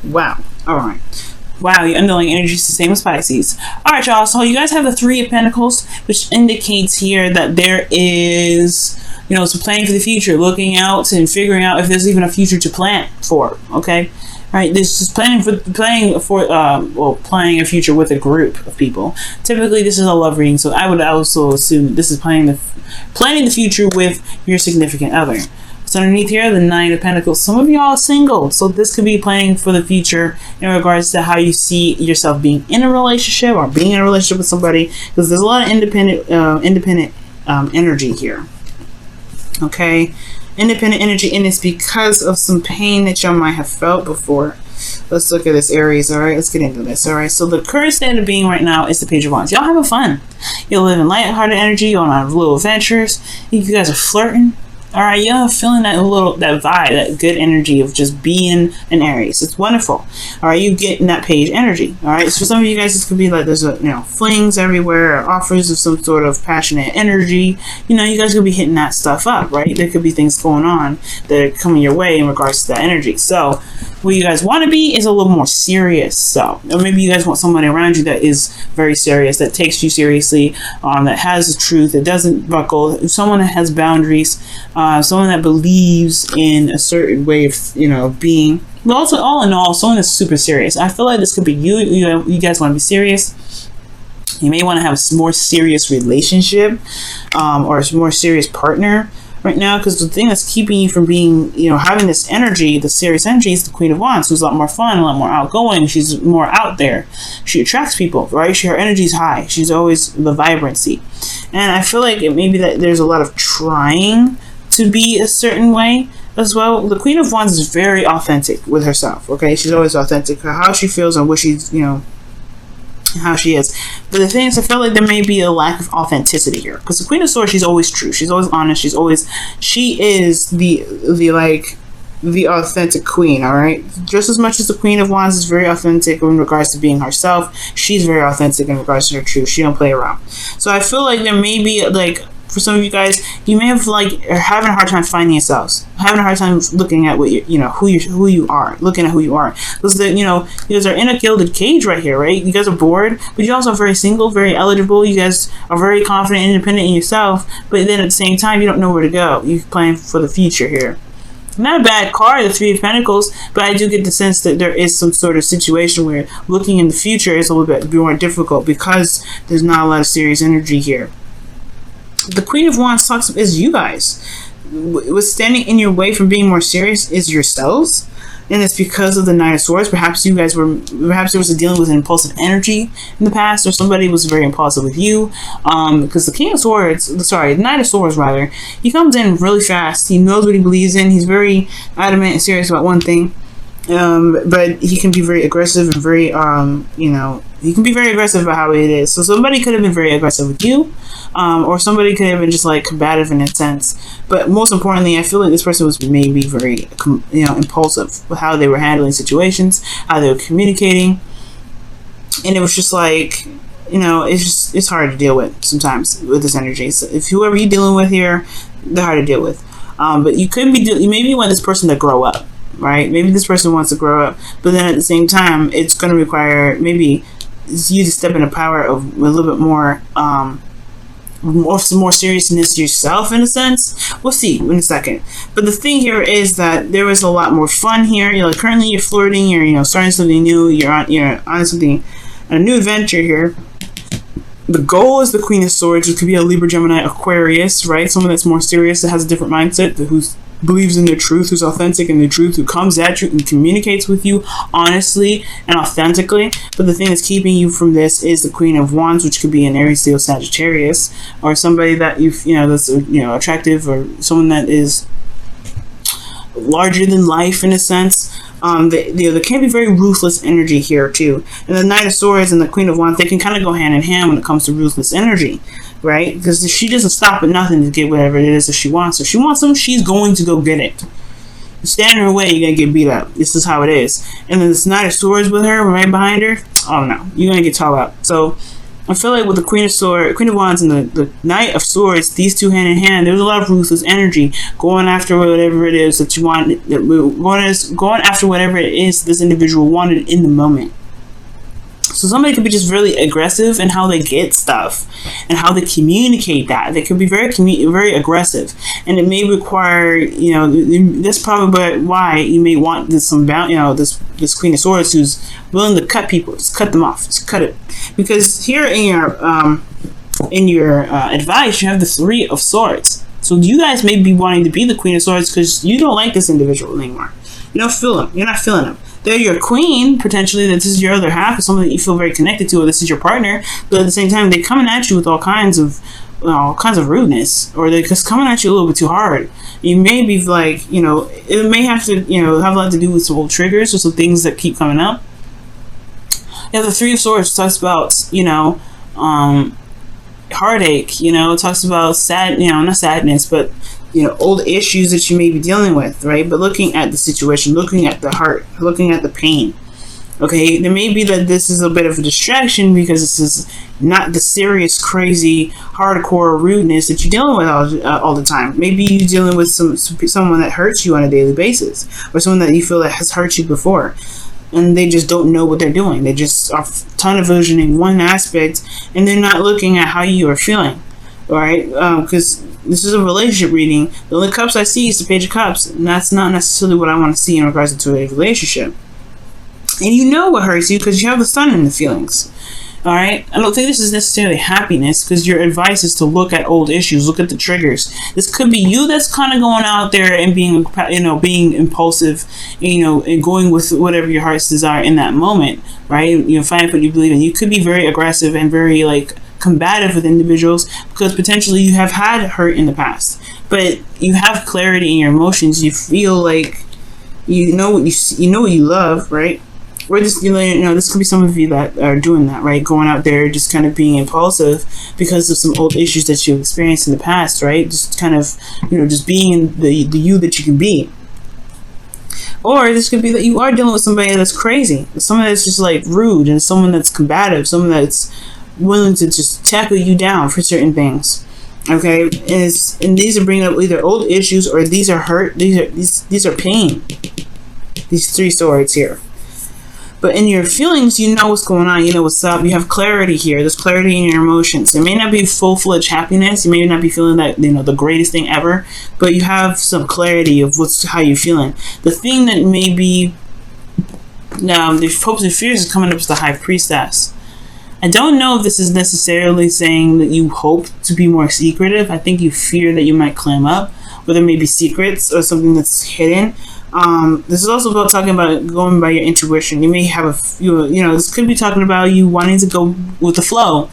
Wow. All right. Wow, your underlying energy is the same as Pisces. All right, y'all. So you guys have the Three of Pentacles, which indicates here that there is, some planning for the future, looking out and figuring out if there's even a future to plan for. Okay, right. This is planning a future with a group of people. Typically, this is a love reading, so I would also assume that this is planning the future with your significant other. So underneath here, the Nine of Pentacles. Some of y'all are single, so this could be planning for the future in regards to how you see yourself being in a relationship or being in a relationship with somebody, because there's a lot of independent energy here. Okay, independent energy, and it's because of some pain that y'all might have felt before. Let's look at this, Aries. All right, let's get into this. All right, so the current state of being right now is the Page of Wands. Y'all having fun. You're living lighthearted energy. You're on little adventures. You guys are flirting. All right, you're feeling that vibe, that good energy of just being an Aries. It's wonderful. All right, you getting that page energy. All right, so for some of you guys, this could be like there's flings everywhere, or offers of some sort of passionate energy. You guys could be hitting that stuff up, right? There could be things going on that are coming your way in regards to that energy. So what you guys want to be is a little more serious. So, or maybe you guys want somebody around you that is very serious, that takes you seriously, that has the truth, that doesn't buckle, someone that has boundaries, someone that believes in a certain way of being. But also, all in all, someone that's super serious. I feel like this could be you. You guys want to be serious. You may want to have a more serious relationship, or a more serious partner right now, because the thing that's keeping you from being, having this energy, the serious energy, is the Queen of Wands, who's a lot more fun, a lot more outgoing. She's more out there. She attracts people, right? Her energy's high. She's always the vibrancy. And I feel like it may be that there's a lot of trying to be a certain way as well. The Queen of Wands is very authentic with herself, okay? She's always authentic. How she feels and what she's, how she is. But the thing is, I feel like there may be a lack of authenticity here, because the Queen of Swords, she's always true, she's always honest, she is the authentic queen. All right, just as much as the Queen of Wands is very authentic in regards to being herself, she's very authentic in regards to her truth. She don't play around. So I feel like there may be, for some of you guys, you may have having a hard time finding yourselves, having a hard time looking at what who you are, looking at who you are, because you guys are in a gilded cage right here, right? You guys are bored, but you're also very single, very eligible. You guys are very confident and independent in yourself, but then at the same time, you don't know where to go. You're planning for the future here. Not a bad card, the Three of Pentacles, but I do get the sense that there is some sort of situation where looking in the future is a little bit more difficult, because there's not a lot of serious energy here. The Queen of Wands is you guys. What's standing in your way from being more serious is yourselves, and it's because of the Knight of Swords. Perhaps there was a dealing with an impulsive energy in the past, or somebody was very impulsive with you. Because the Knight of Swords rather, he comes in really fast. He knows what he believes in. He's very adamant and serious about one thing. But he can be very aggressive and very, he can be very aggressive about how it is. So somebody could have been very aggressive with you, or somebody could have been just combative in a sense. But most importantly, I feel like this person was maybe very, impulsive with how they were handling situations, how they were communicating, and it was just it's hard to deal with sometimes with this energy. So if whoever you're dealing with here, they're hard to deal with. But you maybe want this person to grow up. Right? Maybe this person wants to grow up, but then at the same time, it's going to require maybe you to step in the power of a little bit more, some more seriousness yourself, in a sense. We'll see in a second. But the thing here is that there is a lot more fun here. Currently you're flirting. You're starting something new. You're on something, a new adventure here. The goal is the Queen of Swords, which could be a Libra, Gemini, Aquarius, right? Someone that's more serious, that has a different mindset, who's believes in their truth, who's authentic in their truth, who comes at you and communicates with you honestly and authentically. But the thing that's keeping you from this is the Queen of Wands, which could be an Aries, Leo, Sagittarius, or somebody that that's attractive, or someone that is larger than life in a sense. There can be very ruthless energy here too. And the Knight of Swords and the Queen of Wands, they can kind of go hand in hand when it comes to ruthless energy, right? Because she doesn't stop at nothing to get whatever it is that she wants. If she wants something, she's going to go get it. You stand in her way, you're going to get beat up. This is how it is. And then this Knight of Swords with her, right behind her, oh no, you're going to get tall up. So I feel like with the Queen of Wands, and the Knight of Swords, these two hand in hand, there's a lot of ruthless energy going after whatever it is that you want, going after whatever it is this individual wanted in the moment. So somebody could be just really aggressive in how they get stuff and how they communicate that. They could be very aggressive, and it may require, you know, that's probably why you may want this this Queen of Swords who's willing to cut people, just cut them off, just cut it. Because here in your advice, you have the Three of Swords. So you guys may be wanting to be the Queen of Swords because you don't like this individual anymore. You don't feel them. You're not feeling them. They're your queen, potentially, that this is your other half, or someone that you feel very connected to, or this is your partner, but at the same time, they're coming at you with all kinds of rudeness, or they're just coming at you a little bit too hard. You may be like, you know, it may have to, you know, have a lot to do with some old triggers or some things that keep coming up. Yeah, the Three of Swords talks about, you know, heartache, you know, it talks about not sadness, but, you know, old issues that you may be dealing with, right? But looking at the situation, looking at the heart, looking at the pain. Okay, there may be that this is a bit of a distraction because this is not the serious, crazy, hardcore rudeness that you're dealing with all the time. Maybe you're dealing with someone that hurts you on a daily basis, or someone that you feel that has hurt you before, and they just don't know what they're doing. They just are tunnel visioning one aspect, and they're not looking at how you are feeling. All right, because this is a relationship reading. The only cups I see is the Page of Cups, and that's not necessarily what I want to see in regards to a relationship. And you know what hurts you because you have the Sun in the feelings. All right, I don't think this is necessarily happiness, because your advice is to look at old issues, look at the triggers. This could be you that's kind of going out there and being, you know, being impulsive, you know, and going with whatever your heart's desire in that moment, right? You know, find what you believe in. You could be very aggressive and very like combative with individuals because potentially you have had hurt in the past, but you have clarity in your emotions. You feel like you know what you love, right? Or just, you know, this could be some of you that are doing that, right? Going out there just kind of being impulsive because of some old issues that you've experienced in the past, right? Just kind of, you know, just being the you that you can be. Or this could be that you are dealing with somebody that's crazy, someone that's just like rude, and someone that's combative, someone that's willing to just tackle you down for certain things. Okay, and these are bringing up either old issues, or these are hurt. These are pain. These Three Swords here. But in your feelings, you know what's going on. You know what's up. You have clarity here. There's clarity in your emotions. It may not be full-fledged happiness. You may not be feeling that, you know, the greatest thing ever, but you have some clarity of how you're feeling. The thing that may be now the hopes and fears is coming up as the High Priestess. I don't know if this is necessarily saying that you hope to be more secretive. I think you fear that you might clam up, or there may be secrets or something that's hidden. This is also about talking about going by your intuition. You may have you know, this could be talking about you wanting to go with the flow.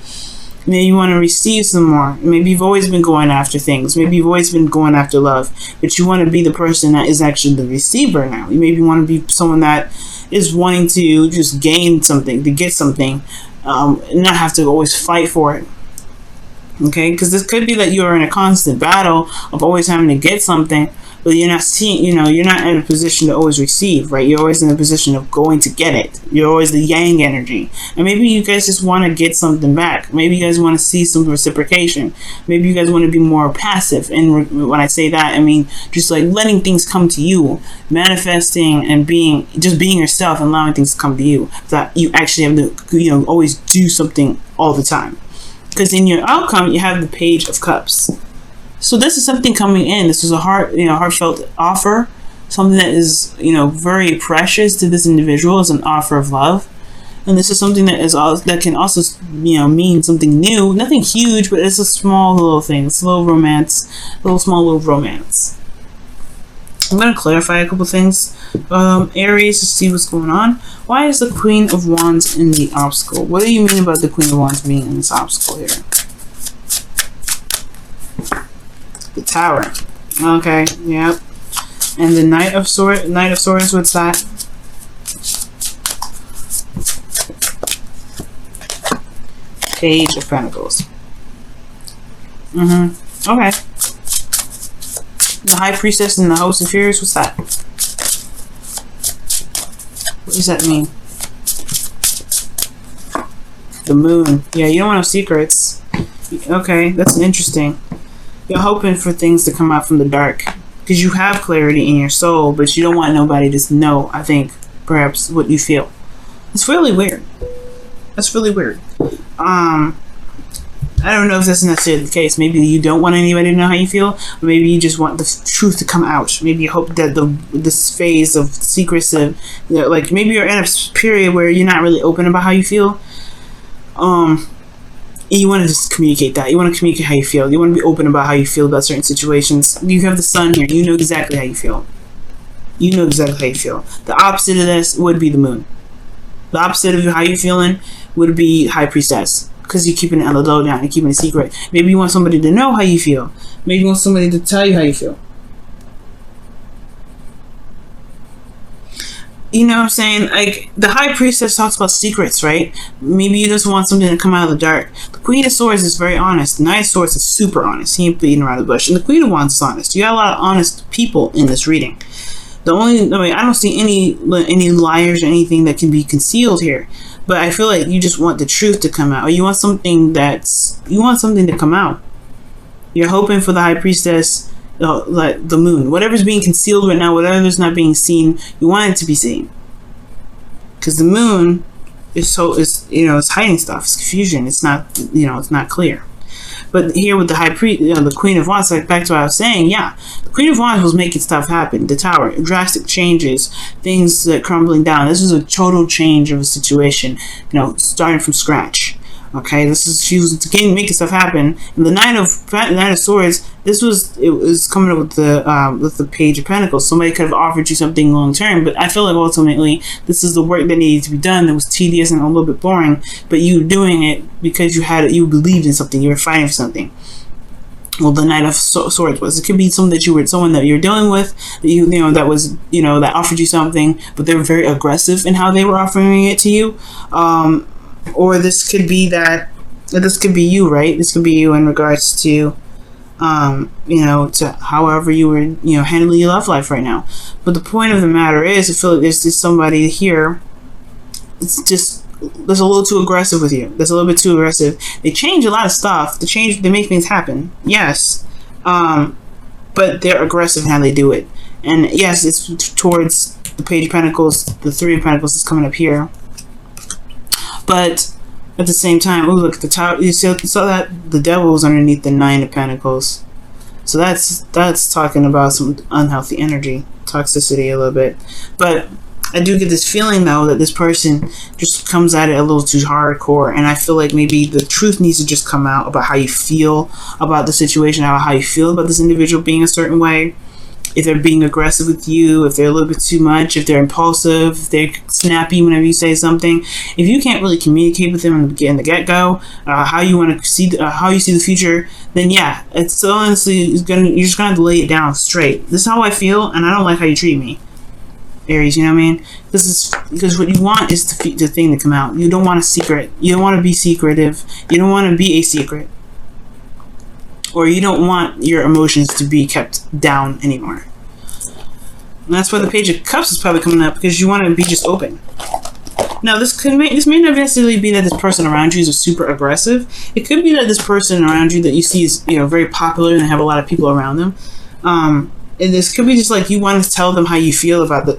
Maybe you want to receive some more. Maybe you've always been going after things. Maybe you've always been going after love, but you want to be the person that is actually the receiver now. You maybe want to be someone that is wanting to just gain something, to get something, and not have to always fight for it. Okay, because this could be that you are in a constant battle of always having to get something, but you're not seeing, you know, you're not in a position to always receive, right? You're always in a position of going to get it. You're always the yang energy. And maybe you guys just want to get something back. Maybe you guys want to see some reciprocation. Maybe you guys want to be more passive. And when I say that, I mean just like letting things come to you, manifesting and being yourself and allowing things to come to you. That you actually have to, you know, always do something all the time. Because in your outcome, you have the Page of Cups. So this is something coming in. This is a heartfelt offer, something that is, you know, very precious to this individual as an offer of love. And this is something that can also, you know, mean something new. Nothing huge, but it's a small little thing. It's a little romance, small little romance. I'm going to clarify a couple things. Aries, to see what's going on. Why is the Queen of Wands in the obstacle? What do you mean about the Queen of Wands being in this obstacle here? The Tower. Okay, yep. And the Knight of Swords, what's that? Page of Pentacles. Okay. The High Priestess and the Host of Fears, what's that? What does that mean? The moon. Yeah, you don't want no secrets. Okay, that's interesting. You're hoping for things to come out from the dark because you have clarity in your soul, but you don't want nobody to know, I think, perhaps what you feel. It's really weird. That's really weird. I don't know if that's necessarily the case. Maybe you don't want anybody to know how you feel, or maybe you just want the truth to come out. Maybe you hope that this phase of secrecy, like maybe you're in a period where you're not really open about how you feel. And you want to just communicate that. You want to communicate how you feel. You want to be open about how you feel about certain situations. You have the sun here. You know exactly how you feel. You know exactly how you feel. The opposite of this would be the moon. The opposite of how you're feeling would be High Priestess. Because you're keeping it on the low down. You're keeping it secret. Maybe you want somebody to know how you feel. Maybe you want somebody to tell you how you feel. You know what I'm saying? Like, the High Priestess talks about secrets, right? Maybe you just want something to come out of the dark. The Queen of Swords is very honest. The Knight of Swords is super honest. He ain't beating around the bush. And the Queen of Wands is honest. You got a lot of honest people in this reading. I don't see any liars or anything that can be concealed here. But I feel like you just want the truth to come out. Or you want something to come out. You're hoping for the High Priestess, like the moon. Whatever's being concealed right now, whatever's not being seen, you want it to be seen. Because the moon it's hiding stuff. It's confusion. It's not, it's not clear. But here with the High Priest, the Queen of Wands, like back to what I was saying, yeah, the Queen of Wands was making stuff happen. The Tower, drastic changes, things that crumbling down. This is a total change of a situation, starting from scratch. Okay, she was making stuff happen. And the Knight of Swords, it was coming up with the Page of Pentacles. Somebody could have offered you something long term, but I feel like ultimately this is the work that needed to be done. That was tedious and a little bit boring, but you doing it because you believed in something. You were fighting for something. Well, the Knight of Swords was. It could be someone that you were dealing with, that offered you something, but they were very aggressive in how they were offering it to you. Or this could be you, right? This could be you in regards to, to however you were, handling your love life right now. But the point of the matter is, I feel like there's just somebody here. It's just that's a little too aggressive with you. That's a little bit too aggressive. They change a lot of stuff. They make things happen. Yes, but they're aggressive in how they do it. And yes, it's towards the Page of Pentacles. The Three of Pentacles is coming up here. But at the same time, oh look, the top. You saw that the Devil was underneath the Nine of Pentacles, so that's talking about some unhealthy energy, toxicity a little bit. But I do get this feeling though that this person just comes at it a little too hardcore, and I feel like maybe the truth needs to just come out about how you feel about the situation, how you feel about this individual being a certain way. If they're being aggressive with you, if they're a little bit too much, if they're impulsive, if they're snappy whenever you say something, if you can't really communicate with them in the get-go, how you want to see, how you see the future, then yeah, it's honestly you're just gonna have to lay it down straight. This is how I feel, and I don't like how you treat me, Aries. You know what I mean? Because what you want is the thing to come out. You don't want a secret. You don't want to be secretive. You don't want to be a secret. Or you don't want your emotions to be kept down anymore. And that's why the Page of Cups is probably coming up, because you want to be just open. Now, this may not necessarily be that this person around you is super aggressive. It could be that this person around you that you see is very popular and have a lot of people around them. And this could be just like you want to tell them how you feel about the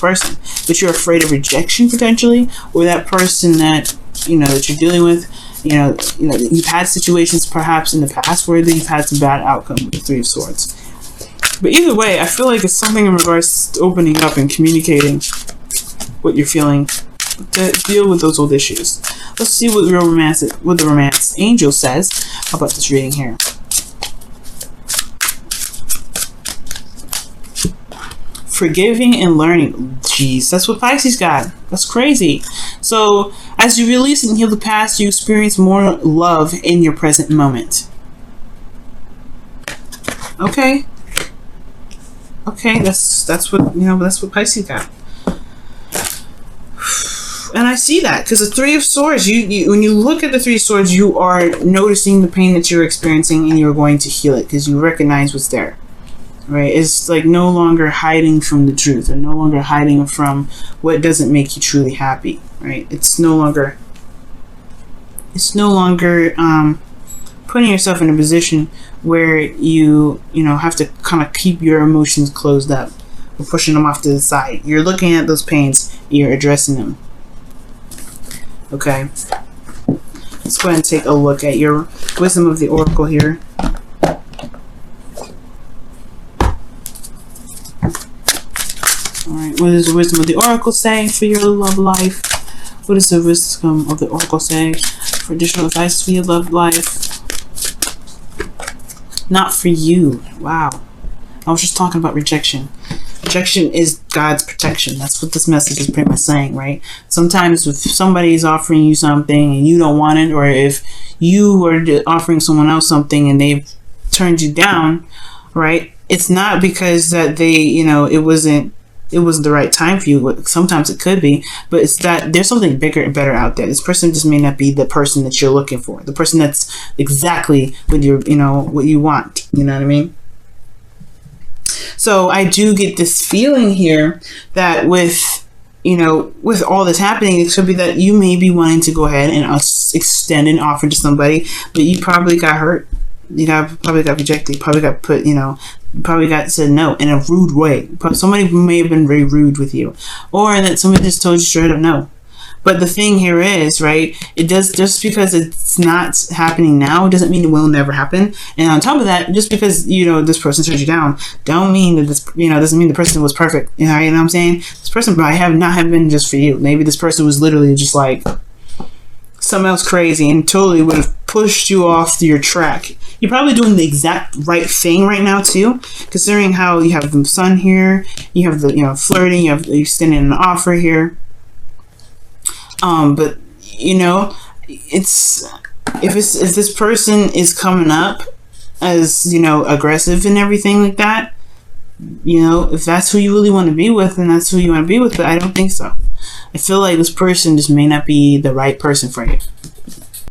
person, but you're afraid of rejection potentially, or that person that that you're dealing with. You've had situations perhaps in the past where you've had some bad outcome with the Three of Swords. But either way, I feel like it's something in regards to opening up and communicating what you're feeling to deal with those old issues. Let's see what the romance angel says about this reading here. Forgiving and learning. Jeez, that's what Pisces got. That's crazy. So, as you release and heal the past, you experience more love in your present moment. Okay. Okay, that's what Pisces got. And I see that, because the Three of Swords, when you look at the Three of Swords, you are noticing the pain that you're experiencing, and you're going to heal it because you recognize what's there. Right? It's like no longer hiding from the truth, or no longer hiding from what doesn't make you truly happy. Right? It's no longer it's no longer putting yourself in a position where you have to kind of keep your emotions closed up or pushing them off to the side. You're looking at those pains, you're addressing them. Okay, let's go ahead and take a look at your wisdom of the oracle here. Alright, what does the wisdom of the oracle say for your love life? What does the wisdom of the oracle say for additional advice for your love life? Not for you. Wow. I was just talking about rejection. Rejection is God's protection. That's what this message is pretty much saying, right? Sometimes if somebody is offering you something and you don't want it, or if you are offering someone else something and they've turned you down, right? It's not because that they, it wasn't the right time for you. Sometimes it could be, but it's that there's something bigger and better out there. This person just may not be the person that you're looking for, the person that's exactly what what you want. You know what I mean? So I do get this feeling here that with all this happening, it could be that you may be wanting to go ahead and extend an offer to somebody, but you probably got hurt. Probably got rejected. You probably got put, probably got said no in a rude way. Somebody may have been very rude with you, or that somebody just told you straight up no. But the thing here is, right, it does, just because it's not happening now doesn't mean it will never happen. And on top of that, just because this person turned you down, don't mean that this doesn't mean the person was perfect. You know what I'm saying? This person might not have been just for you. Maybe this person was literally just like something else crazy and totally would have pushed you off your track. You're probably doing the exact right thing right now too, considering how you have the sun here, you have the flirting, you're extending an offer here. But it's if this person is coming up as aggressive and everything like that, if that's who you really want to be with, then that's who you want to be with. But I don't think so. I feel like this person just may not be the right person for you.